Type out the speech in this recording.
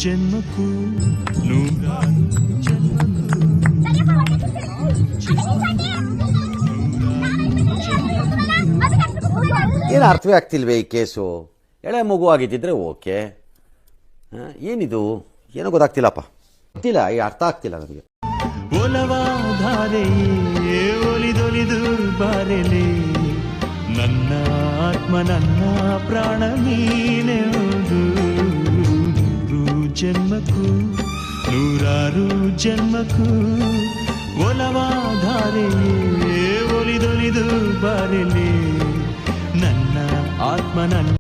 ಜನ್ಮಕ್ಕೂ ನೂರಾರು ಏನು ಅರ್ಥವೇ ಆಗ್ತಿಲ್ವೇ ಈ ಕೇಸು? ಎಳೆ ಮಗು ಆಗಿದ್ದಿದ್ರೆ ಓಕೆ, ಏನಿದು ಏನೋ ಗೊತ್ತಾಗ್ತಿಲ್ಲಪ್ಪ, ಗೊತ್ತಿಲ್ಲ, ಈ ಅರ್ಥ ಆಗ್ತಿಲ್ಲ ನನಗೆ. ಒಲವಾಧಾರೆಯೇ ಒಲಿದೊಲಿದು ಬಾರೆಲೆ, ನನ್ನ ಆತ್ಮ ನನ್ನ ಪ್ರಾಣ ನೀನೆಂದು. ನೂರು ಜನ್ಮಕ್ಕೂ ನೂರಾರು ಜನ್ಮಕ್ಕೂ ಒಲವಾಧಾರೆಯೇ ಒಲಿದೊಲಿದು ಬಾರೆಲೆ, ನನ್ನ ಆತ್ಮ ನನ್ನ